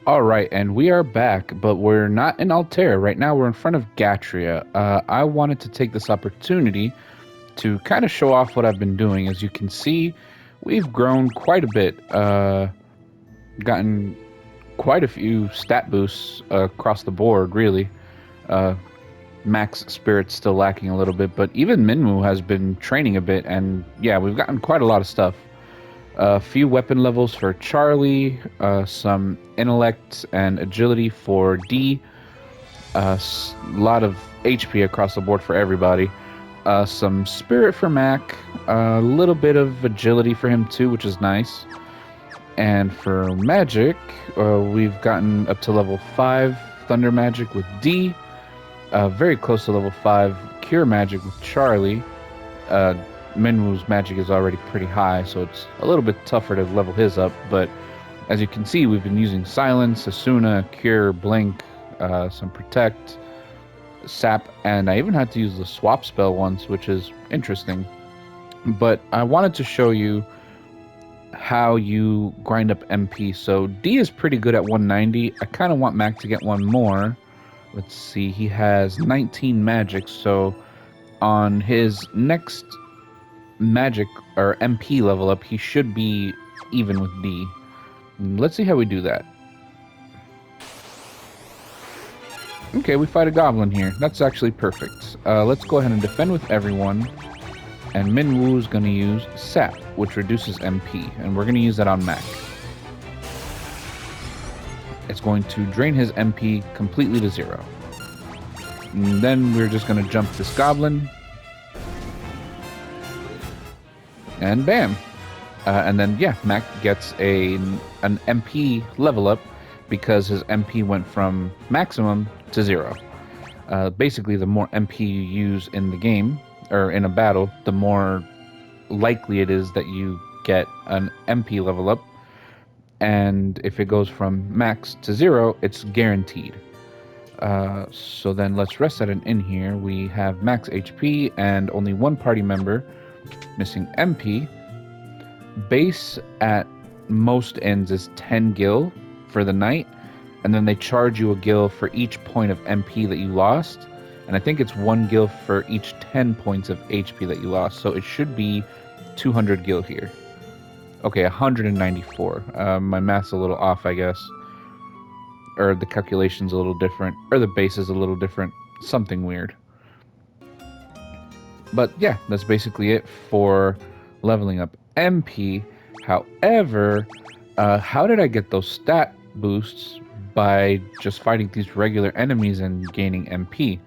All right, and we are back, but we're not in Altair. Right now, we're in front of Gatria. I wanted to take this opportunity to kind of show off what I've been doing. As you can see, we've grown quite a bit, gotten quite a few stat boosts across the board, really. Uh, Max Spirit's still lacking a little bit, but even Minwu has been training a bit, and yeah, we've gotten quite a lot of stuff. A few weapon levels for Charlie, some intellect and agility for D, a lot of HP across the board for everybody, some spirit for Mac, a little bit of agility for him too, which is nice. And for magic, we've gotten up to level 5 Thunder Magic with D, very close to level 5 Cure Magic with Charlie. Minwu's magic is already pretty high, so it's a little bit tougher to level his up, but as you can see, we've been using Silence, Asuna, Cure, Blink, some Protect, Sap, and I even had to use the Swap spell once, which is interesting. But I wanted to show you how you grind up MP. So D is pretty good at 190. I kind of want Mac to get one more. Let's see, he has 19 magic, so on his next magic or MP level up, he should be even with D. Let's see how we do that. Okay, we fight a goblin here. That's actually perfect. Let's go ahead and defend with everyone. And Minwu's going to use Sap, which reduces MP, and we're going to use that on Mac. It's going to drain his MP completely to 0. And then we're just going to jump this goblin. And bam! And then, yeah, Mac gets an MP level up because his MP went from maximum to 0. Basically, the more MP you use in the game, or in a battle, the more likely it is that you get an MP level up. And if it goes from max to 0, it's guaranteed. So then let's rest that in here. We have max HP and only one party member missing MP. Base at most ends is 10 gil for the night, and then they charge you a gil for each point of MP that you lost, and I think it's 1 gil for each 10 points of HP that you lost, so it should be 200 gil here. Okay, 194. My math's a little off, I guess, or the calculation's a little different, or the base is a little different, something weird. But yeah, that's basically it for leveling up MP. However, how did I get those stat boosts by just fighting these regular enemies and gaining MP?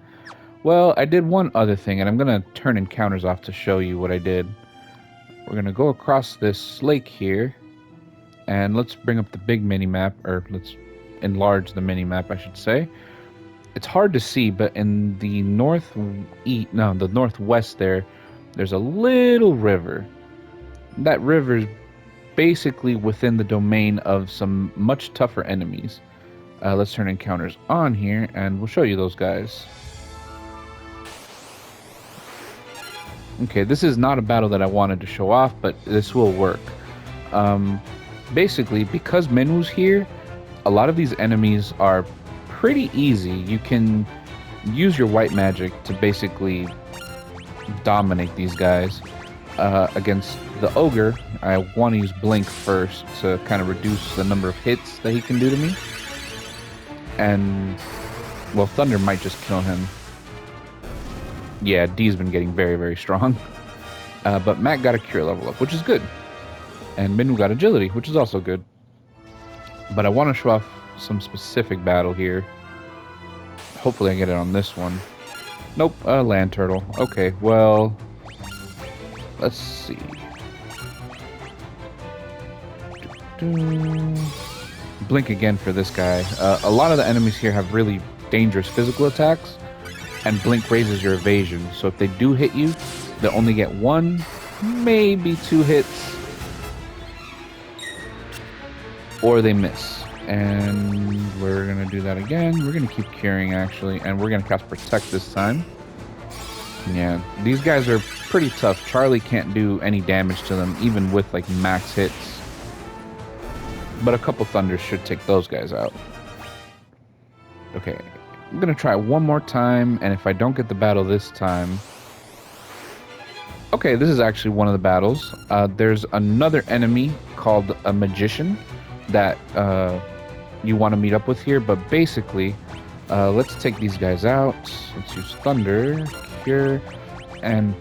Well, I did one other thing, and I'm going to turn encounters off to show you what I did. We're going to go across this lake here, and let's bring up the big mini-map, or let's enlarge the mini-map, I should say. It's hard to see, but in the the northwest there's a little river. That river is basically within the domain of some much tougher enemies. Let's turn encounters on here, and we'll show you those guys. Okay, this is not a battle that I wanted to show off, but this will work. Basically, because Minwu's here, a lot of these enemies are pretty easy. You can use your white magic to basically dominate these guys. Against the ogre, I want to use Blink first to kind of reduce the number of hits that he can do to me. And, well, Thunder might just kill him. Yeah, D's been getting very, very strong. But Mac got a Cure level up, which is good. And Minwu got Agility, which is also good. But I want to show off some specific battle here. Hopefully I get it on this one. Nope, land turtle. Okay, well, let's see. Blink again for this guy. A lot of the enemies here have really dangerous physical attacks, and Blink raises your evasion. So if they do hit you, they'll only get 1, maybe 2 hits, or they miss. And we're gonna do that again. We're gonna keep curing, actually, and we're gonna cast Protect this time. Yeah, these guys are pretty tough. Charlie can't do any damage to them, even with like max hits. but a couple thunders should take those guys out. Okay, I'm gonna try one more time, and if I don't get the battle this time... Okay, this is actually one of the battles. There's another enemy called a magician that you want to meet up with here, but basically, let's take these guys out. Let's use Thunder, Cure, and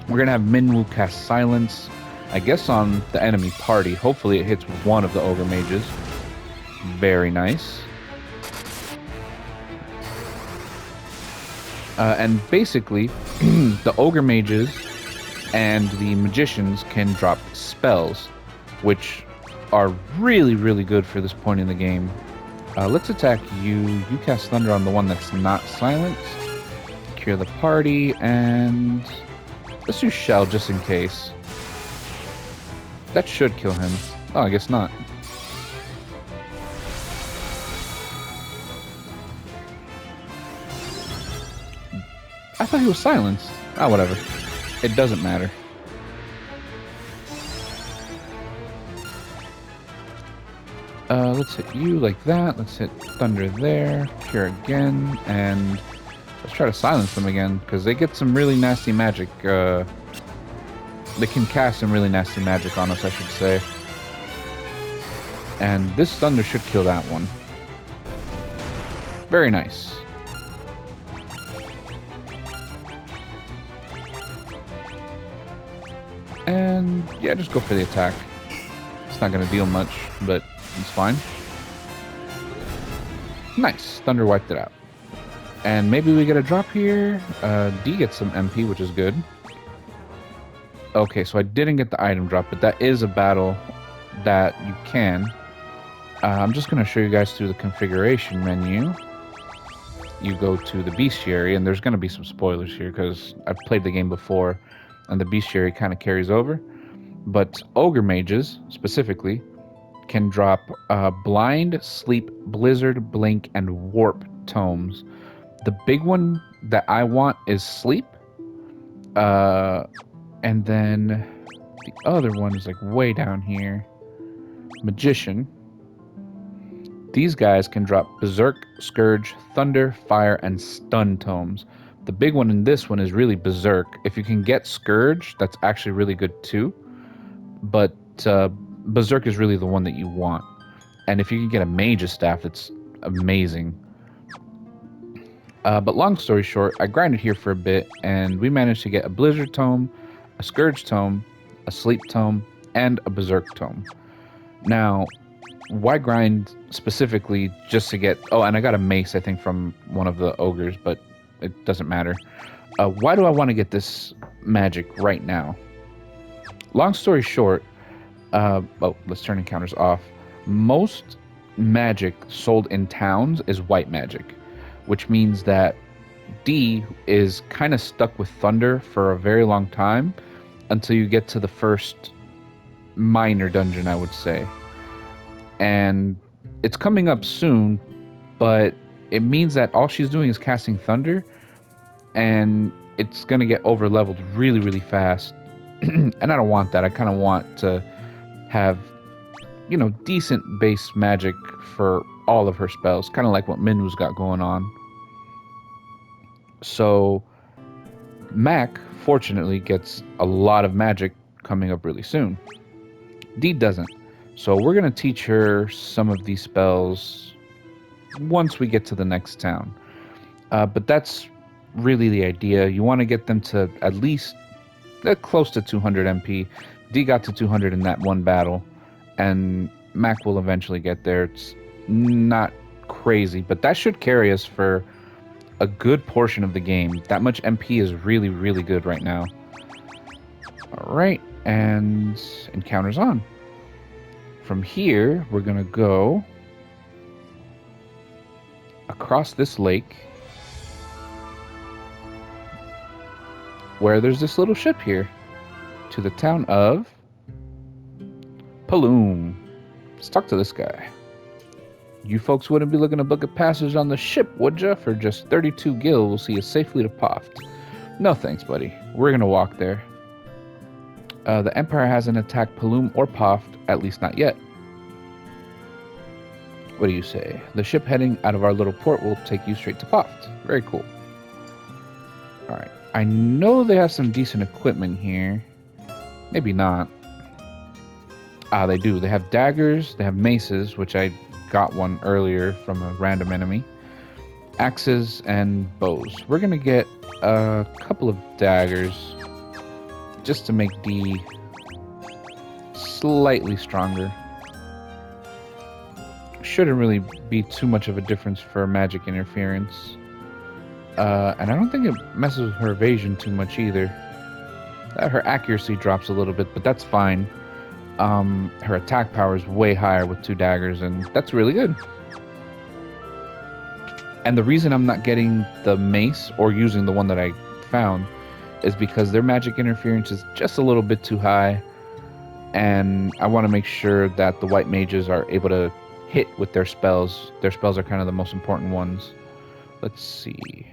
we're gonna have Minwoo cast Silence, I guess on the enemy party. Hopefully it hits one of the Ogre Mages. Very nice. And basically, the Ogre Mages and the Magicians can drop spells, which are really, really good for this point in the game. Let's attack you. You cast Thunder on the one that's not silenced. Cure the party, and let's use Shell just in case. That should kill him. Oh, I guess not. I thought he was silenced. Oh, whatever. It doesn't matter. Let's hit you like that. Let's hit Thunder there. Cure again. And let's try to silence them again, because they get some really nasty magic. They can cast some really nasty magic on us, I should say. And this Thunder should kill that one. Very nice. And yeah, just go for the attack. It's not going to deal much, but it's fine. Nice. Thunder wiped it out. And maybe we get a drop here. D gets some MP, which is good. Okay, so I didn't get the item drop, but that is a battle that you can. I'm just going to show you guys through the configuration menu. You go to the bestiary, and there's going to be some spoilers here because I've played the game before, and the bestiary kind of carries over. But Ogre Mages, specifically, can drop Blind, Sleep, Blizzard, Blink, and Warp tomes. The big one that I want is Sleep. And then the other one is like way down here. Magician. These guys can drop Berserk, Scourge, Thunder, Fire, and Stun tomes. The big one in this one is really Berserk. If you can get Scourge, that's actually really good too. But Berserk is really the one that you want. And if you can get a Mage's Staff, it's amazing. But long story short, I grinded here for a bit, and we managed to get a Blizzard tome, a Scourge tome, a Sleep tome, and a Berserk tome. Now, why grind specifically just to get... Oh, and I got a mace, I think, from one of the ogres, but it doesn't matter. Why do I want to get this magic right now? Long story short... oh, let's turn encounters off. Most magic sold in towns is white magic, which means that D is kind of stuck with Thunder for a very long time until you get to the first minor dungeon, I would say. And it's coming up soon, but it means that all she's doing is casting Thunder, and it's going to get over leveled really, really fast. And I don't want that. I kind of want to have, you know, decent base magic for all of her spells, kind of like what Minwoo's got going on. So Mac, fortunately, gets a lot of magic coming up really soon. D doesn't. So we're going to teach her some of these spells once we get to the next town. But that's really the idea. You want to get them to at least close to 200 MP. D got to 200 in that one battle, and Mac will eventually get there. It's not crazy, but that should carry us for a good portion of the game. That much MP is really, really good right now. Alright, and encounters on. From here, we're going to go across this lake where there's this little ship here to the town of Paloom. Let's talk to this guy. You folks wouldn't be looking to book a passage on the ship, would ya? For just 32 gil, we'll see you safely to Poft. No thanks, buddy. We're gonna walk there. The Empire hasn't attacked Paloom or Poft, at least not yet. What do you say? The ship heading out of our little port will take you straight to Poft. Very cool. Alright. I know they have some decent equipment here. Maybe not. Ah, they do. They have daggers, they have maces, which I got one earlier from a random enemy. Axes and bows. We're gonna get a couple of daggers just to make D slightly stronger. Shouldn't really be too much of a difference for magic interference. And I don't think it messes with her evasion too much either. Her accuracy drops a little bit, but that's fine. Her attack power is way higher with 2 daggers, and that's really good. And the reason I'm not getting the mace or using the one that I found is because their magic interference is just a little bit too high, and I want to make sure that the white mages are able to hit with their spells. Their spells are kind of the most important ones. Let's see.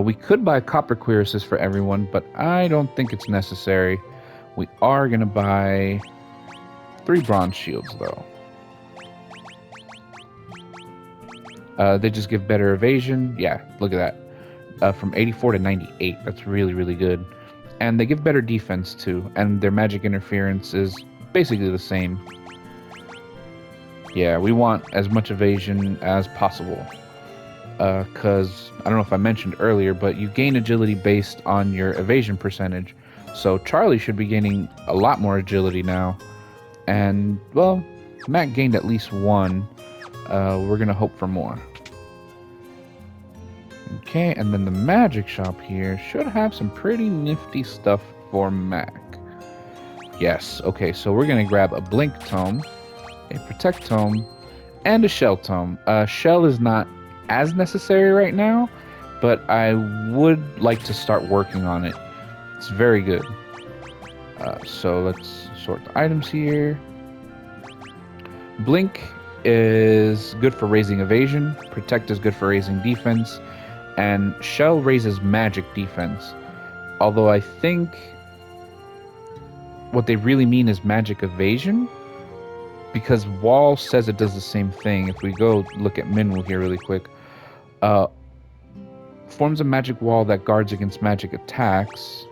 We could buy copper cuirasses for everyone, but I don't think it's necessary. We are going to buy 3 bronze shields, though. They just give better evasion. Yeah, look at that. From 84 to 98. That's really, really good. And they give better defense, too. And their magic interference is basically the same. Yeah, we want as much evasion as possible. Because, I don't know if I mentioned earlier, but you gain agility based on your evasion percentage. So Charlie should be gaining a lot more agility now. And, well, Matt gained at least 1. We're going to hope for more. Okay, and then the magic shop here should have some pretty nifty stuff for Mac. Yes, okay, so we're going to grab a Blink Tome, a Protect Tome, and a Shell Tome. Shell is not as necessary right now, but I would like to start working on it. It's very good. So let's sort the items here. Blink is good for raising evasion, Protect is good for raising defense, and Shell raises magic defense. Although I think what they really mean is magic evasion, because Wall says it does the same thing. If we go look at Minwu here really quick, forms a magic wall that guards against magic attacks.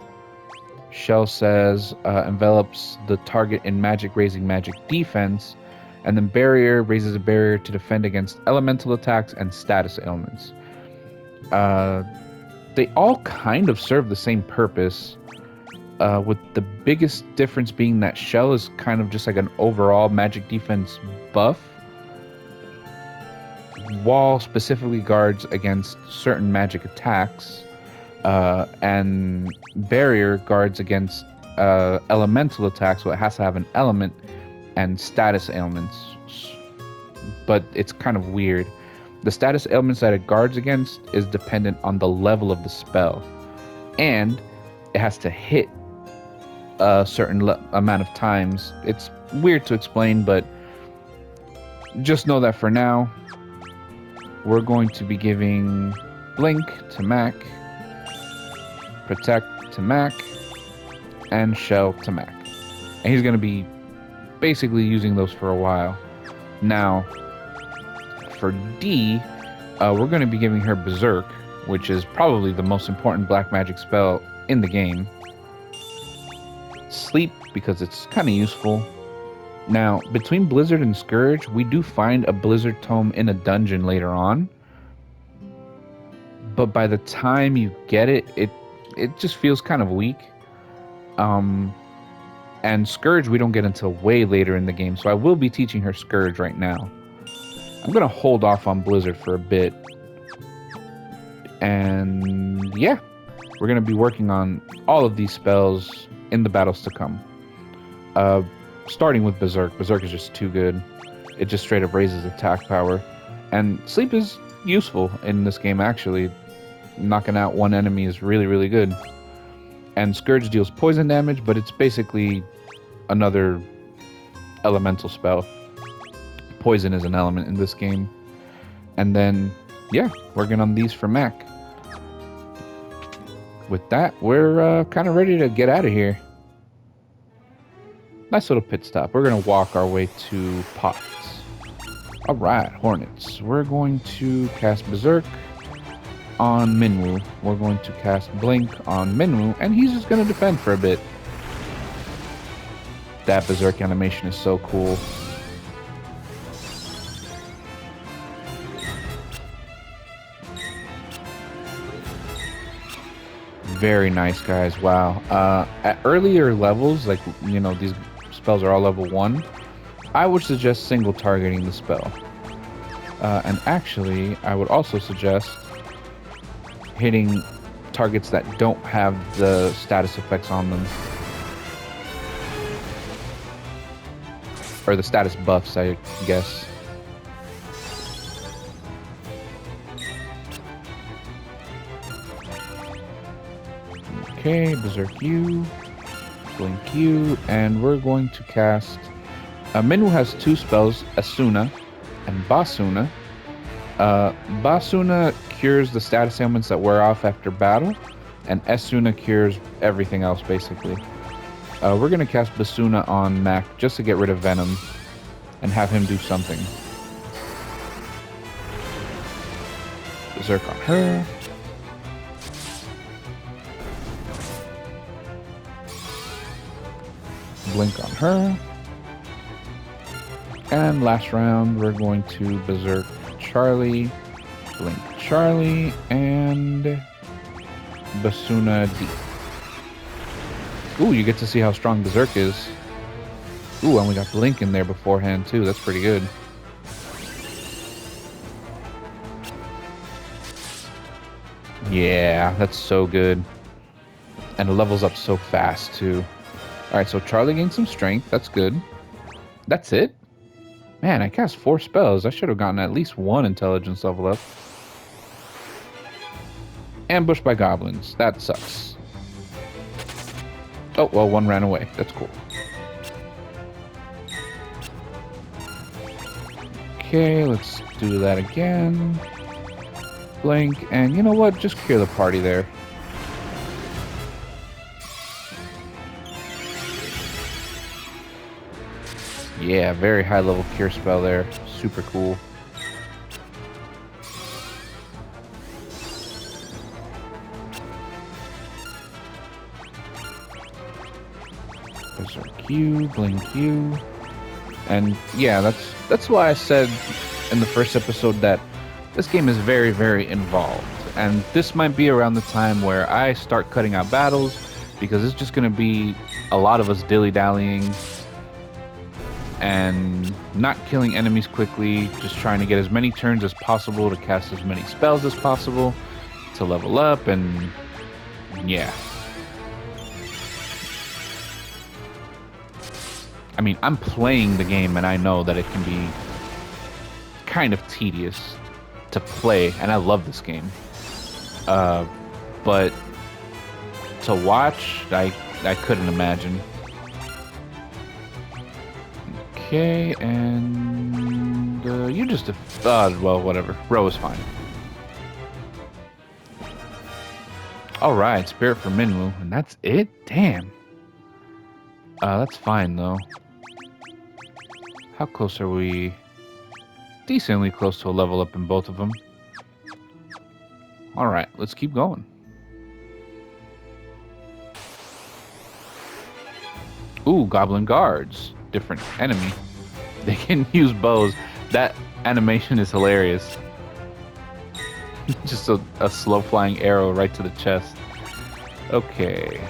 Shell says envelops the target in magic, raising magic defense. And then Barrier raises a barrier to defend against elemental attacks and status ailments. They all kind of serve the same purpose, with the biggest difference being that Shell is kind of just like an overall magic defense buff. Wall specifically guards against certain magic attacks, and Barrier guards against elemental attacks, so it has to have an element and status ailments. But it's kind of weird. The status ailments that it guards against is dependent on the level of the spell, and it has to hit a certain amount of times. It's weird to explain, but just know that for now we're going to be giving Blink to Mac, Protect to Mac, and Shell to Mac. And he's going to be basically using those for a while. Now, for D, we're going to be giving her Berserk, which is probably the most important black magic spell in the game. Sleep, because it's kind of useful. Now, between Blizzard and Scourge, we do find a Blizzard Tome in a dungeon later on. But by the time you get it, it just feels kind of weak. And Scourge we don't get until way later in the game, so I will be teaching her Scourge right now. I'm going to hold off on Blizzard for a bit. And yeah, we're going to be working on all of these spells in the battles to come. Starting with Berserk. Berserk is just too good. It just straight up raises attack power. And Sleep is useful in this game, actually. Knocking out one enemy is really, really good. And Scourge deals poison damage, but it's basically another elemental spell. Poison is an element in this game. And then, yeah, working on these for Mac. With that, we're kind of ready to get out of here. Nice little pit stop. We're going to walk our way to Pots. Alright, Hornets. We're going to cast Berserk on Minwoo. We're going to cast Blink on Minwoo, and he's just going to defend for a bit. That Berserk animation is so cool. Very nice, guys. Wow. At earlier levels, like, you know, these spells are all level 1, I would suggest single targeting the spell. And actually, I would also suggest hitting targets that don't have the status effects on them. Or the status buffs, I guess. Okay, Berserk you, Blink you, and we're going to cast... Minwoo has 2 spells, Asuna and Basuna. Basuna cures the status ailments that wear off after battle, and Asuna cures everything else, basically. We're going to cast Basuna on Mac just to get rid of Venom and have him do something. Berserk on her. Blink on her. And last round, we're going to Berserk Charlie, Blink Charlie, and Basuna D. Ooh, you get to see how strong Berserk is. Ooh, and we got Blink in there beforehand, too. That's pretty good. Yeah, that's so good. And it levels up so fast, too. Alright, so Charlie gained some strength. That's good. That's it? Man, I cast 4 spells. I should have gotten at least 1 intelligence level up. Ambushed by goblins. That sucks. Oh, well, 1 ran away. That's cool. Okay, let's do that again. Blink, and you know what? Just clear the party there. Yeah, very high level cure spell there. Super cool. Berserk you, Blink you. And yeah, that's why I said in the first episode that this game is very, very involved. And this might be around the time where I start cutting out battles, because it's just going to be a lot of us dilly-dallying and not killing enemies quickly, just trying to get as many turns as possible to cast as many spells as possible to level up, and yeah. I mean, I'm playing the game and I know that it can be kind of tedious to play, and I love this game. But to watch, I couldn't imagine. Okay, and you just well, whatever. Row is fine. Alright, Spirit for Minwoo, and that's it? Damn. That's fine, though. How close are we? Decently close to a level up in both of them. Alright, let's keep going. Ooh, Goblin Guards. Different enemy. They can use bows. That animation is hilarious. Just a slow flying arrow right to the chest. Okay.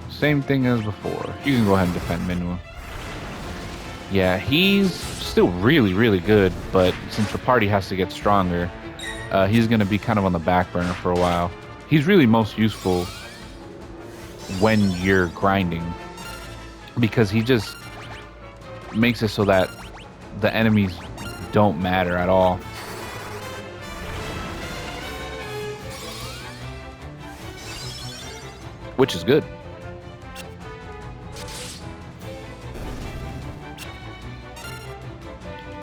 Same thing as before. You can go ahead and defend Minwoo. Yeah, he's still really, really good, but since the party has to get stronger, he's going to be kind of on the back burner for a while. He's really most useful when you're grinding, because he just makes it so that the enemies don't matter at all. Which is good.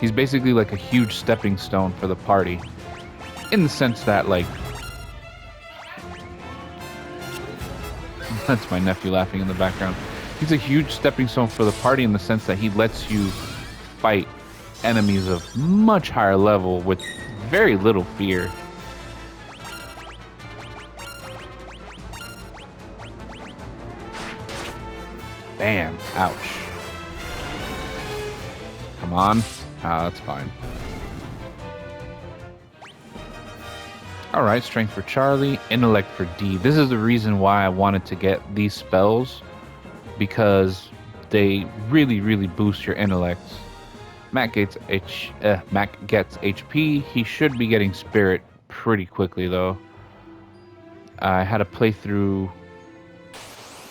He's basically like a huge stepping stone for the party, in the sense that, like, that's my nephew laughing in the background. He's a huge stepping stone for the party in the sense that he lets you fight enemies of much higher level with very little fear. Bam. Ouch. Come on. Ah, that's fine. Alright, strength for Charlie, intellect for D. This is the reason why I wanted to get these spells, because they really, really boost your intellect. Mac gets HP. He should be getting Spirit pretty quickly, though. I had a playthrough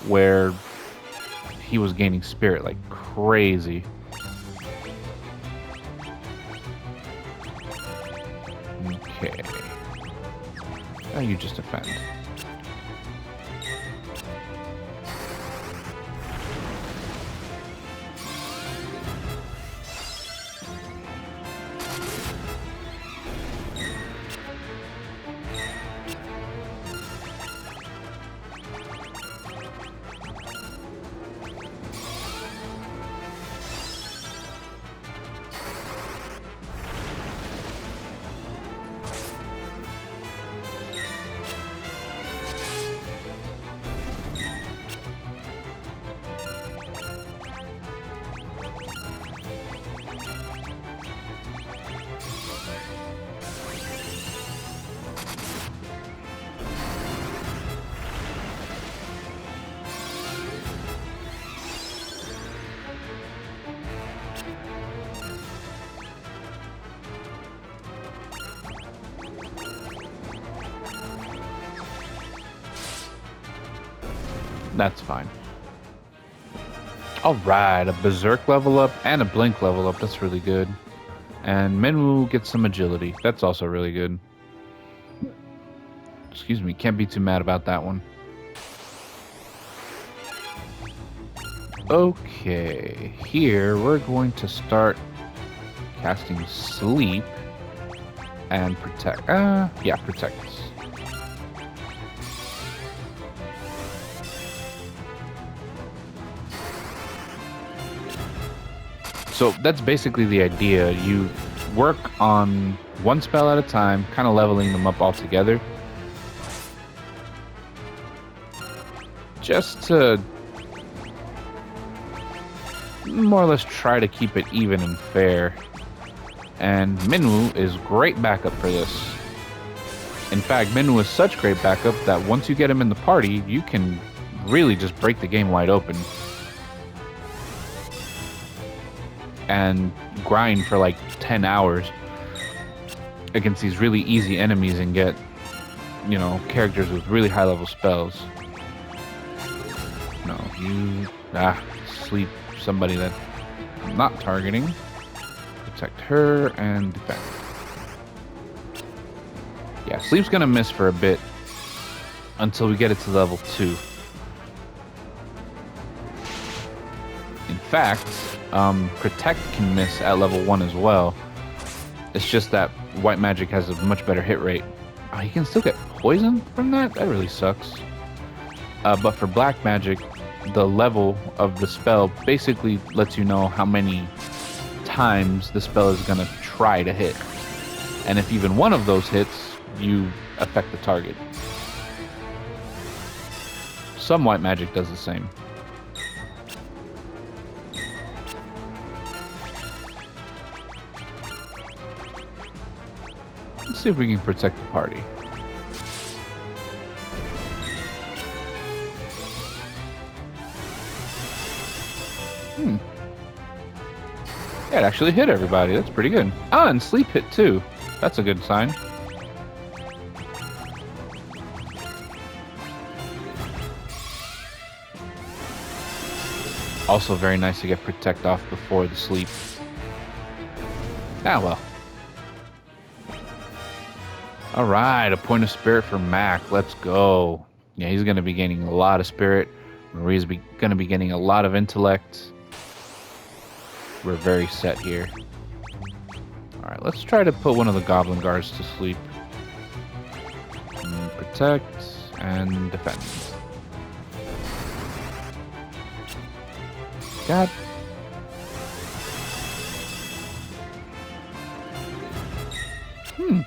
where he was gaining Spirit like crazy. Okay. Now you just defend. That's fine. Alright, a Berserk level up and a Blink level up. That's really good. And Minwoo gets some agility. That's also really good. Excuse me, can't be too mad about that one. Okay, here we're going to start casting Sleep and Protect. Yeah, Protect. So that's basically the idea. You work on one spell at a time, kind of leveling them up all together. Just to more or less try to keep it even and fair. And Minwoo is great backup for this. In fact, Minwoo is such great backup that once you get him in the party, you can really just break the game wide open. And grind for like 10 hours against these really easy enemies and get, you know, characters with really high level spells. No, you sleep somebody that I'm not targeting. Protect her and defend. Yeah, Sleep's gonna miss for a bit until we get it to level 2. In fact, Protect can miss at level 1 as well. It's just that white magic has a much better hit rate. Oh, you can still get poisoned from that? That really sucks. But for black magic, the level of the spell basically lets you know how many times the spell is going to try to hit. And if even one of those hits, you affect the target. Some white magic does the same. Let's see if we can protect the party. Yeah, it actually hit everybody. That's pretty good. Ah, and Sleep hit too. That's a good sign. Also very nice to get Protect off before the Sleep. Ah, well. Alright, a point of Spirit for Mac. Let's go. Yeah, he's going to be gaining a lot of Spirit. Marie's going to be getting a lot of Intellect. We're very set here. Alright, let's try to put one of the Goblin Guards to sleep. And protect and defend. God. Hmm.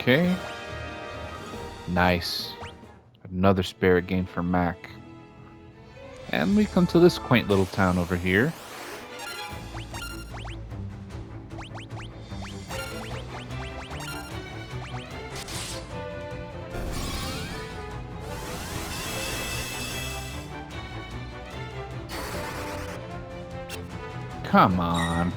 Okay. Nice. Another spirit gain for Mac. And we come to this quaint little town over here. Come on.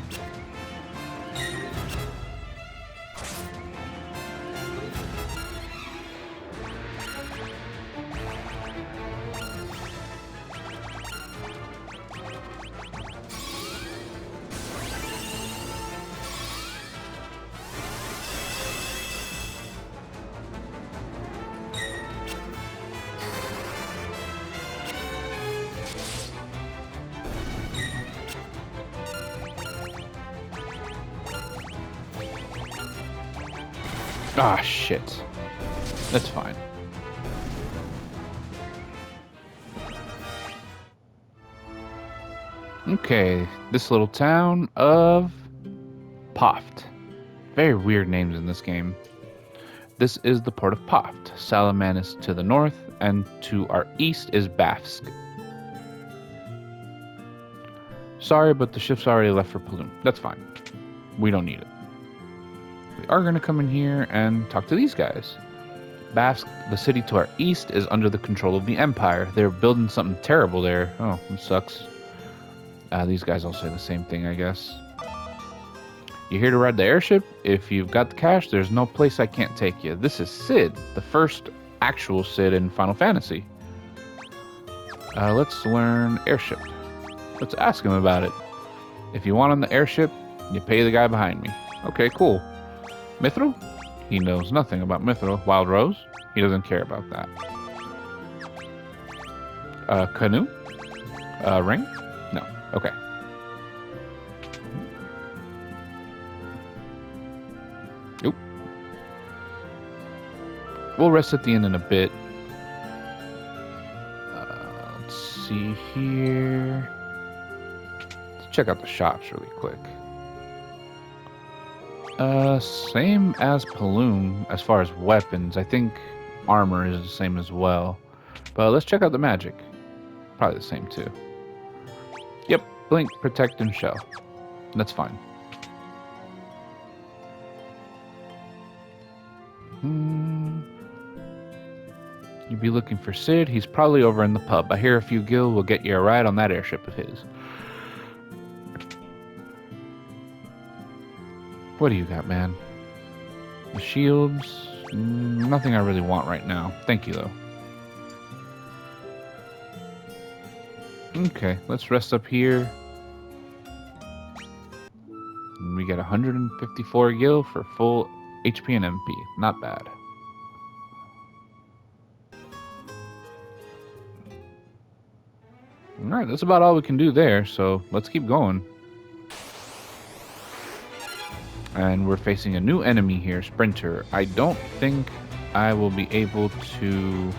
Ah, shit. That's fine. Okay, this little town of Poft. Very weird names in this game. This is the port of Poft. Salamand is to the north, and to our east is Bafsk. Sorry, but the ship's already left for Paloon. That's fine. We don't need it. We are going to come in here and talk to these guys. Bafsk, the city to our east, is under the control of the Empire. They're building something terrible there. Oh, it sucks. These guys all say the same thing, I guess. You here to ride the airship? If you've got the cash, there's no place I can't take you. This is Sid, the first actual Sid in Final Fantasy. Let's learn airship. Let's ask him about it. If you want on the airship, you pay the guy behind me. Okay, cool. Mithril? He knows nothing about Mithril. Wild Rose? He doesn't care about that. Canoe? Ring? No. Okay. Oop. We'll rest at the inn in a bit. Let's see here. Let's check out the shops really quick. Same as Paloon as far as weapons. I think armor is the same as well. But let's check out the magic. Probably the same too. Yep, blink, protect, and shell. That's fine. You'd be looking for Sid. He's probably over in the pub. I hear a few gil will get you a ride on that airship of his. What do you got, man? The shields? Nothing I really want right now. Thank you, though. Okay, let's rest up here. We get 154 gil for full HP and MP. Not bad. Alright, that's about all we can do there, so let's keep going. And we're facing a new enemy here, Sprinter. I don't think I will be able to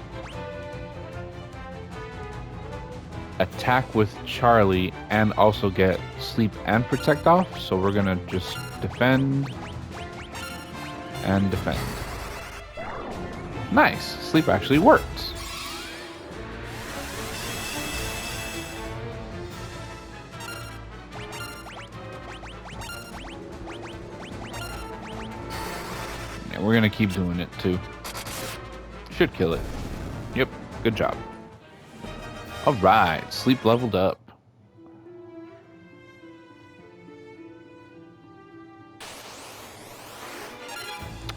attack with Charlie and also get sleep and protect off, so we're gonna just defend and defend. Nice, sleep actually works. Yeah, we're gonna keep doing it too. Should kill it. Yep, good job. Alright, sleep leveled up.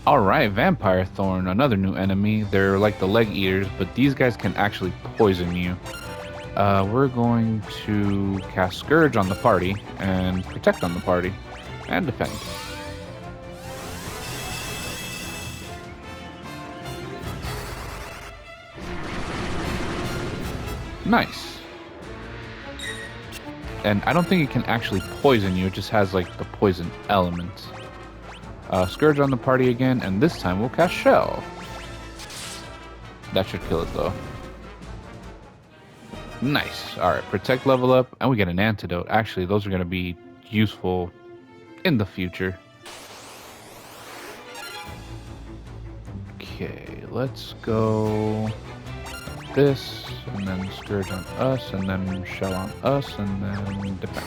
Alright, Vampire Thorn, another new enemy. They're like the leg eaters, but these guys can actually poison you. We're going to cast Scourge on the party and Protect on the party and Defend. Nice. And I don't think it can actually poison you. It just has like the poison element. Scourge on the party again, and this time we'll cast Shell. That should kill it though. Nice. Alright, Protect level up, and we get an antidote. Actually, those are going to be useful in the future. Okay, let's go like this, and then Scourge on us, and then Shell on us, and then Defend.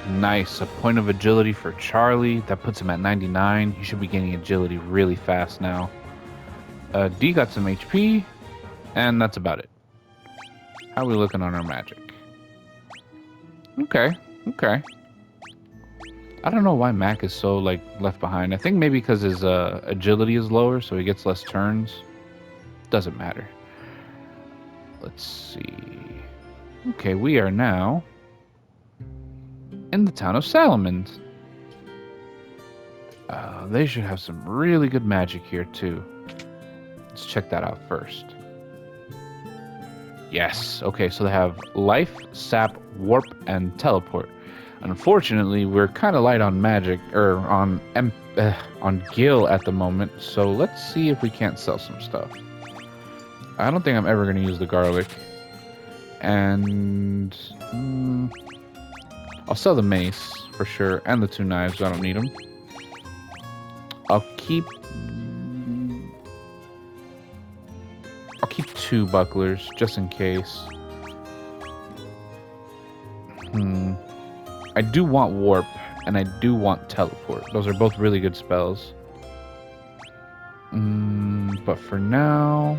Nice, a point of agility for Charlie. That puts him at 99. He should be gaining agility really fast now. D got some HP, and that's about it. How are we looking on our magic? Okay, okay. I don't know why Mac is so, like, left behind. I think maybe because his agility is lower, so he gets less turns. Doesn't matter. Let's see. Okay, we are now in the town of Salamand. They should have some really good magic here, too. Let's check that out first. Yes. Okay, so they have Life, Sap, Warp, and Teleport. Unfortunately, we're kind of light on magic, or on Gil at the moment, so let's see if we can't sell some stuff. I don't think I'm ever going to use the garlic. And I'll sell the mace, for sure, and the 2 knives. I don't need them. I'll keep 2 bucklers, just in case. I do want Warp, and I do want Teleport. Those are both really good spells. But for now,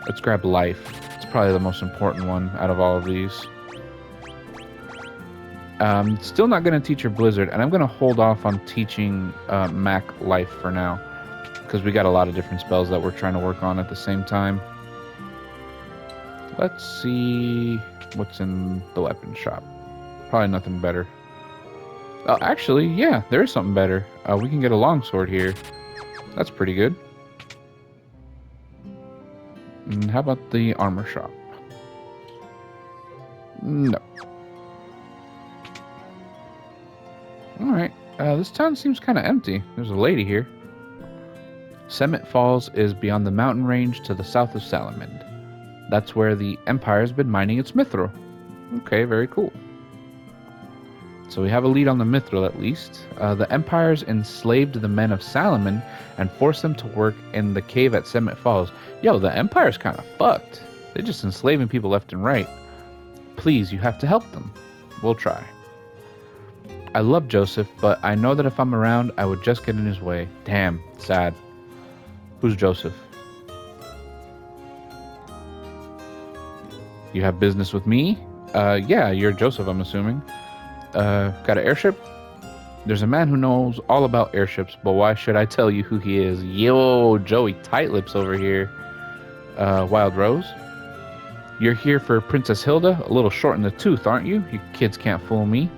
let's grab Life. It's probably the most important one out of all of these. Still not going to teach her Blizzard, and I'm going to hold off on teaching Mac Life for now, because we got a lot of different spells that we're trying to work on at the same time. Let's see what's in the weapon shop. Probably nothing better. Oh, actually, yeah, there is something better. We can get a longsword here. That's pretty good. And how about the armor shop? No. Alright, this town seems kind of empty. There's a lady here. Semet Falls is beyond the mountain range to the south of Salamand. That's where the Empire's been mining its mithril. Okay, very cool. So we have a lead on the mithril at least. The Empire's enslaved the men of Salamand and forced them to work in the cave at Semet Falls. Yo, the Empire's kind of fucked. They're just enslaving people left and right. Please, you have to help them. We'll try. I love Joseph, but I know that if I'm around, I would just get in his way. Damn, sad. Who's Joseph? You have business with me? Yeah, you're Joseph, I'm assuming. Got an airship? There's a man who knows all about airships, but why should I tell you who he is? Yo, Joey Tightlips over here. Wild Rose? You're here for Princess Hilda? A little short in the tooth, aren't you? You kids can't fool me.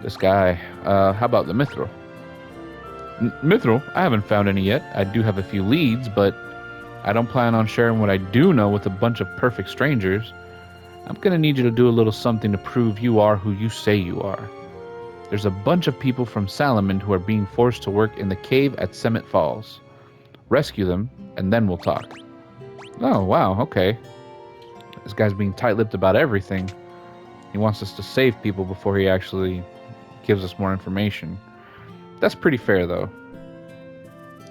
This guy. How about the Mithril? Mithril? I haven't found any yet. I do have a few leads, but I don't plan on sharing what I do know with a bunch of perfect strangers. I'm gonna need you to do a little something to prove you are who you say you are. There's a bunch of people from Salamand who are being forced to work in the cave at Summit Falls. Rescue them, and then we'll talk. Oh, wow, okay. This guy's being tight-lipped about everything. He wants us to save people before he actually gives us more information. That's pretty fair, though.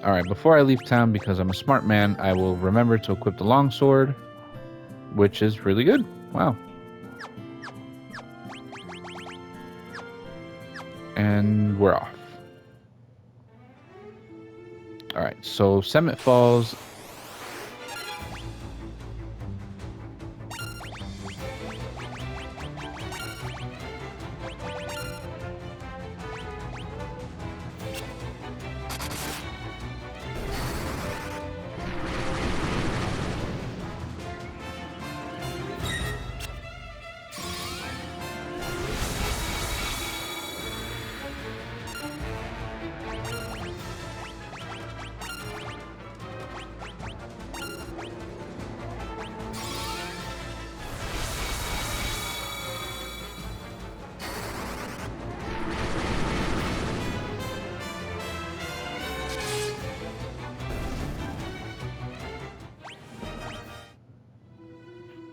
Alright, before I leave town, because I'm a smart man, I will remember to equip the longsword, which is really good. Wow. And we're off. Alright, so Summit Falls.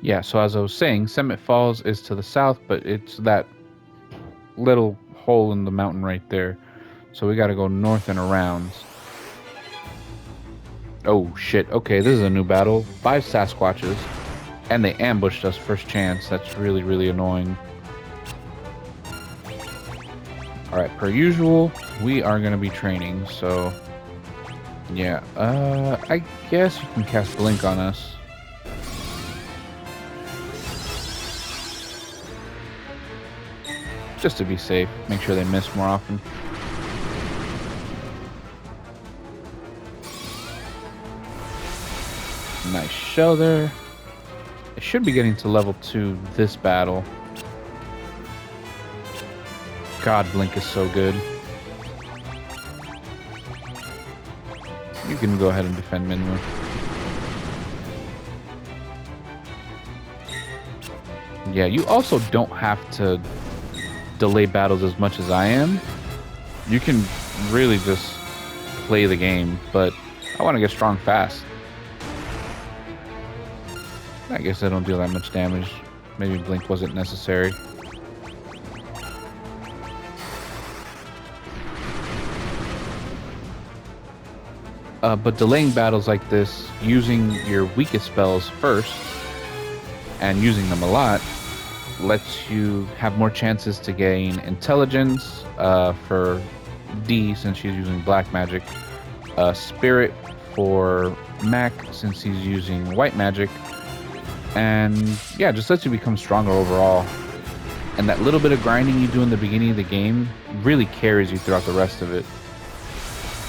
Yeah, so as I was saying, Summit Falls is to the south, but it's that little hole in the mountain right there. So we gotta go north and around. Oh shit, okay, this is a new battle. 5 Sasquatches. And they ambushed us first chance. That's really, really annoying. Alright, per usual, we are gonna be training, so... Yeah, I guess you can cast Blink on us. Just to be safe. Make sure they miss more often. Nice show there. I should be getting to level 2 this battle. God, Blink is so good. You can go ahead and defend Minwu. Yeah, you also don't have to delay battles as much as I am. You can really just play the game, but I want to get strong fast. I guess I don't deal that much damage. Maybe Blink wasn't necessary. But delaying battles like this, using your weakest spells first, and using them a lot, lets you have more chances to gain intelligence for D since she's using black magic, spirit for Mac since he's using white magic, and yeah, just lets you become stronger overall. And that little bit of grinding you do in the beginning of the game really carries you throughout the rest of it.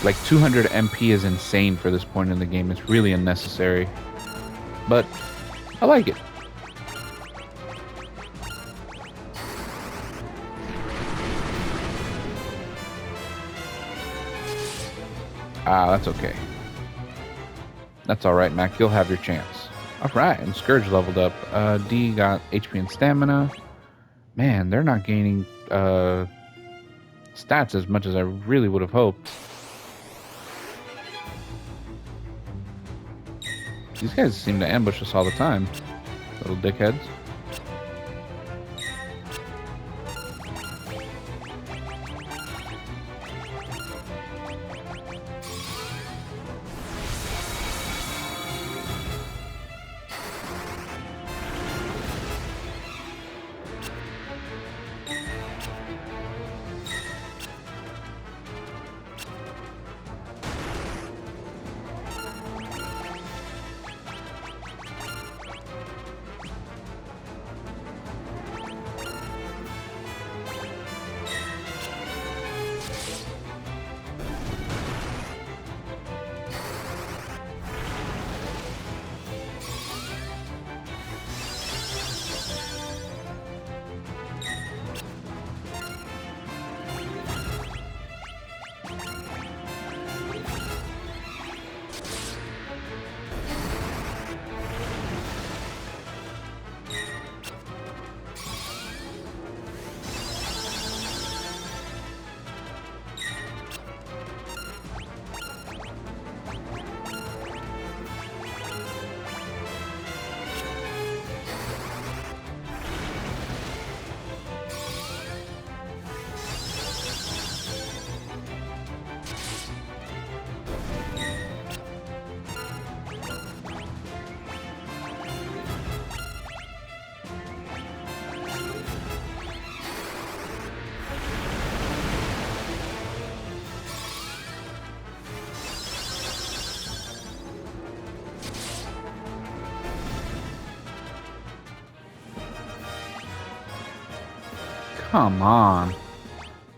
Like 200 MP is insane for this point in the game. It's really unnecessary, but I like it. Ah, that's okay. That's alright, Mac. You'll have your chance. Alright, and Scourge leveled up. D got HP and stamina. Man, they're not gaining stats as much as I really would have hoped. These guys seem to ambush us all the time. Little dickheads. Come on.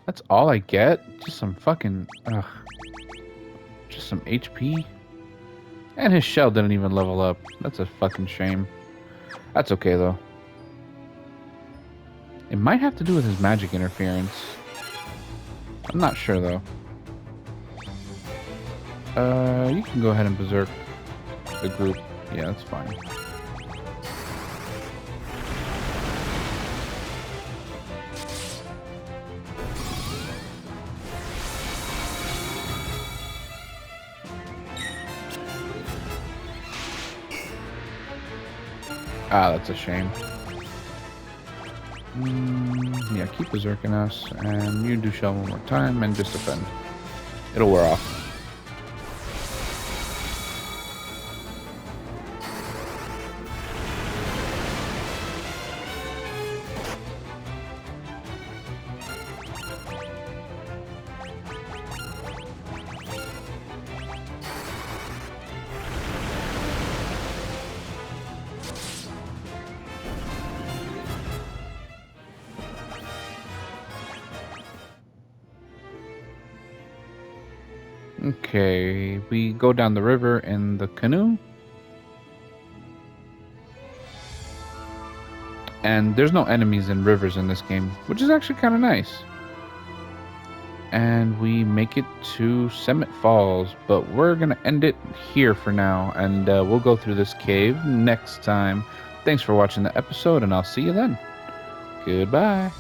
That's all I get? Just some fucking... Ugh. Just some HP? And his shell didn't even level up. That's a fucking shame. That's okay, though. It might have to do with his magic interference. I'm not sure, though. You can go ahead and berserk the group. Yeah, that's fine. Ah, that's a shame. Yeah, keep berserking us, and you do shell one more time, and just defend. It'll wear off. Okay, we go down the river in the canoe. And there's no enemies in rivers in this game, which is actually kind of nice. And we make it to Summit Falls, but we're going to end it here for now, and we'll go through this cave next time. Thanks for watching the episode, and I'll see you then. Goodbye.